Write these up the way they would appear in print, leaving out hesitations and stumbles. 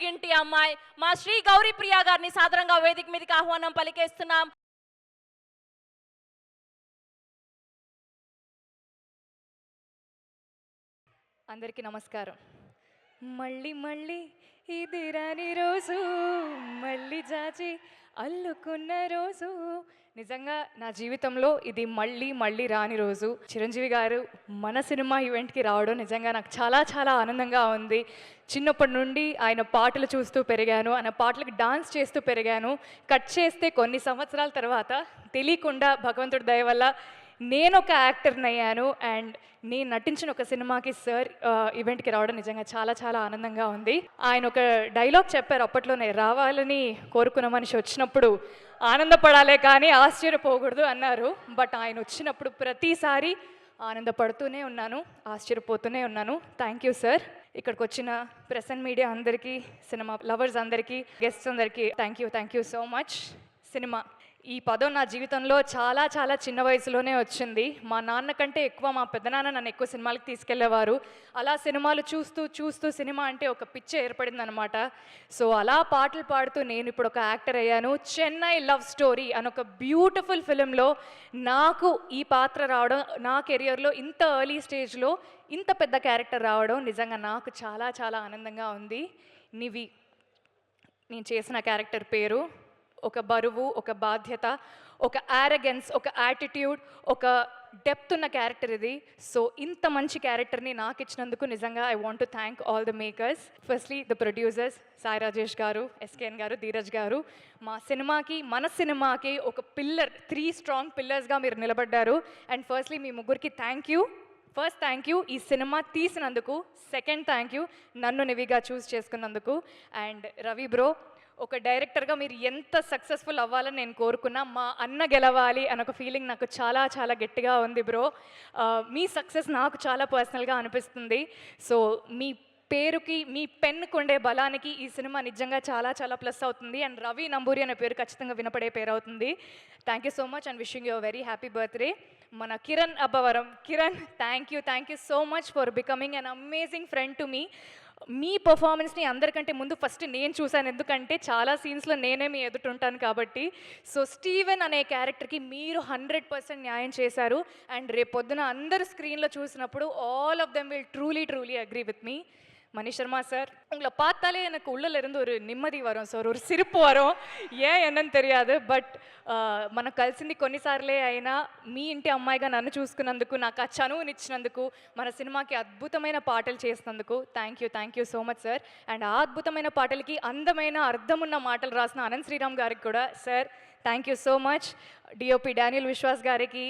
ఇంటి అమ్మాయి మా శ్రీ గౌరీ ప్రియా గారిని సాదరంగా వేదిక మీదకి ఆహ్వానం పలికేస్తున్నాం. అందరికీ నమస్కారం. మళ్ళీ మళ్ళీ ఇది రాని రోజు, మళ్ళీ జాచి అల్లుకున్న రోజు. నిజంగా నా జీవితంలో ఇది మళ్ళీ మళ్ళీ రాని రోజు. చిరంజీవి గారు మన సినిమా ఈవెంట్కి రావడం నిజంగా నాకు చాలా చాలా ఆనందంగా ఉంది. చిన్నప్పటి నుండి ఆయన పాటలు చూస్తూ పెరిగాను, ఆయన పాటలకు డాన్స్ చేస్తూ పెరిగాను. కట్ చేస్తే కొన్ని సంవత్సరాల తర్వాత తెలియకుండా భగవంతుడి దయ వల్ల నేను ఒక యాక్టర్ని అయ్యాను. అండ్ నేను నటించిన ఒక సినిమాకి సార్ ఈవెంట్కి రావడం నిజంగా చాలా చాలా ఆనందంగా ఉంది. ఆయన ఒక డైలాగ్ చెప్పారు అప్పట్లోనే, రావాలని కోరుకున్న మనిషి వచ్చినప్పుడు ఆనందపడాలే కానీ ఆశ్చర్యపోకూడదు అన్నారు. బట్ ఆయన వచ్చినప్పుడు ప్రతిసారి ఆనందపడుతూనే ఉన్నాను, ఆశ్చర్యపోతూనే ఉన్నాను. Thank you sir. ఇక్కడికి వచ్చిన ప్రెస్ అండ్ మీడియా అందరికీ, సినిమా లవర్స్ అందరికీ, గెస్ట్స్ అందరికీ thank you so much. Cinema ఈ పదం నా జీవితంలో చాలా చాలా చిన్న వయసులోనే వచ్చింది. మా నాన్న కంటే ఎక్కువ మా పెద్దనాన్న నన్ను ఎక్కువ సినిమాలకు తీసుకెళ్లేవారు. అలా సినిమాలు చూస్తూ చూస్తూ సినిమా అంటే ఒక పిచ్చి ఏర్పడింది అనమాట. సో అలా పాటలు పాడుతూ నేను ఇప్పుడు ఒక యాక్టర్ అయ్యాను. చెన్నై లవ్ స్టోరీ అని ఒక బ్యూటిఫుల్ ఫిలింలో నాకు ఈ పాత్ర రావడం, నా కెరియర్లో ఇంత ఎర్లీ స్టేజ్లో ఇంత పెద్ద క్యారెక్టర్ రావడం నిజంగా నాకు చాలా చాలా ఆనందంగా ఉంది. నివి నేను చేసిన క్యారెక్టర్ పేరు. ఒక బరువు, ఒక బాధ్యత, ఒక యారగెన్స్, ఒక యాటిట్యూడ్, ఒక డెప్త్ ఉన్న క్యారెక్టర్ ఇది. సో ఇంత మంచి క్యారెక్టర్ని నాకు ఇచ్చినందుకు నిజంగా I want to thank all the makers. Firstly the producers Sai Rajesh గారు, ఎస్కేఎన్ గారు, ధీరజ్ గారు. మన సినిమాకి ఒక పిల్లర్, 3 స్ట్రాంగ్ పిల్లర్స్గా మీరు నిలబడ్డారు. అండ్ ఫస్ట్లీ మీ ముగ్గురికి thank you. First thank you ఈ సినిమా తీసినందుకు. సెకండ్ థ్యాంక్ యూ నన్ను నివిగా చూస్ చేసుకున్నందుకు. అండ్ రవి బ్రో, ఒక డైరెక్టర్గా మీరు ఎంత సక్సెస్ఫుల్ అవ్వాలని నేను కోరుకున్నా, మా అన్న గెలవాలి అని ఒక ఫీలింగ్ నాకు చాలా చాలా గట్టిగా ఉంది బ్రో. మీ సక్సెస్ నాకు చాలా పర్సనల్గా అనిపిస్తుంది. సో మీ పేరుకి, మీ పెన్నుకు ఉండే బలానికి ఈ సినిమా నిజంగా చాలా చాలా ప్లస్ అవుతుంది. అండ్ రవి నంబూరి అనే పేరు ఖచ్చితంగా వినపడే పేరు అవుతుంది. Thank you so much and wishing you very happy birthday. మన Kiran Abbavaram, Kiran thank you so much for becoming an amazing friend to me. మీ పర్ఫార్మెన్స్ని అందరికంటే ముందు ఫస్ట్ నేను చూశాను, ఎందుకంటే చాలా సీన్స్లో నేనే మీ ఎదుటుంటాను కాబట్టి. సో స్టీవెన్ అనే క్యారెక్టర్కి మీరు 100% న్యాయం చేశారు. అండ్ రేపు పొద్దున అందరు స్క్రీన్లో చూసినప్పుడు all of them will truly agree with me. Mani Sharma sir, உங்களை பார்த்தாலே எனக்கு உள்ளிருந்து ஒரு நிம்மதி வரும் சார், ஒரு சிரிப்பு வரும். ஏன் என்னன்னு தெரியாது. బట్ మనకు కలిసింది కొన్నిసార్లే అయినా మీ ఇంటి అమ్మాయిగా నన్ను చూసుకున్నందుకు, నాకు ఆ చనువునిచ్చినందుకు, మన సినిమాకి అద్భుతమైన పాటలు చేసినందుకు thank you so much sir. And ఆ అద్భుతమైన పాటలకి అందమైన అర్థమున్న మాటలు రాసిన అనంత్ శ్రీరామ్ గారికి కూడా sir thank you so much. DOP Daniel Vishwas గారికి,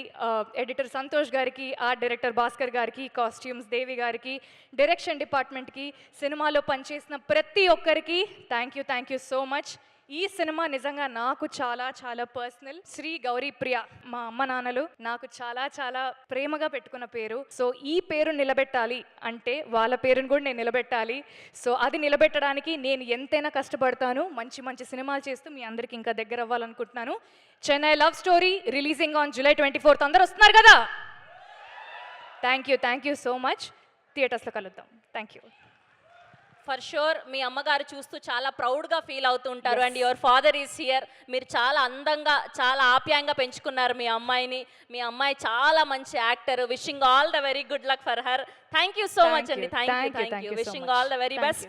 ఎడిటర్ సంతోష్ గారికి, ఆర్ట్ డైరెక్టర్ భాస్కర్ గారికి, కాస్ట్యూమ్స్ దేవి గారికి, డైరెక్షన్ డిపార్ట్మెంట్కి, సినిమాలో పనిచేసిన ప్రతి ఒక్కరికి థ్యాంక్ యూ సో మచ్. ఈ సినిమా నిజంగా నాకు చాలా చాలా పర్సనల్. శ్రీ గౌరీ ప్రియ మా అమ్మ నాన్నలు నాకు చాలా చాలా ప్రేమగా పెట్టుకున్న పేరు. సో ఈ పేరు నిలబెట్టాలి అంటే వాళ్ళ పేరుని కూడా నేను నిలబెట్టాలి. సో అది నిలబెట్టడానికి నేను ఎంతైనా కష్టపడతాను. మంచి సినిమాలు చేస్తూ మీ అందరికి ఇంకా దగ్గర అవ్వాలనుకుంటున్నాను. Chennai love story releasing on July 24th. అందరూ వస్తున్నారు కదా? Thank you so much. థియేటర్స్లో కలుద్దాం. Thank you. ఫర్ షూర్ మీ అమ్మగారు చూస్తూ చాలా ప్రౌడ్గా ఫీల్ అవుతూ ఉంటారు. And your father is here. మీరు చాలా అందంగా, చాలా ఆప్యాయంగా పెంచుకున్నారు మీ అమ్మాయిని. మీ అమ్మాయి చాలా మంచి actor. Wishing all the very good luck for her. Thank you so much అండి. Thank you. Wishing all the very best.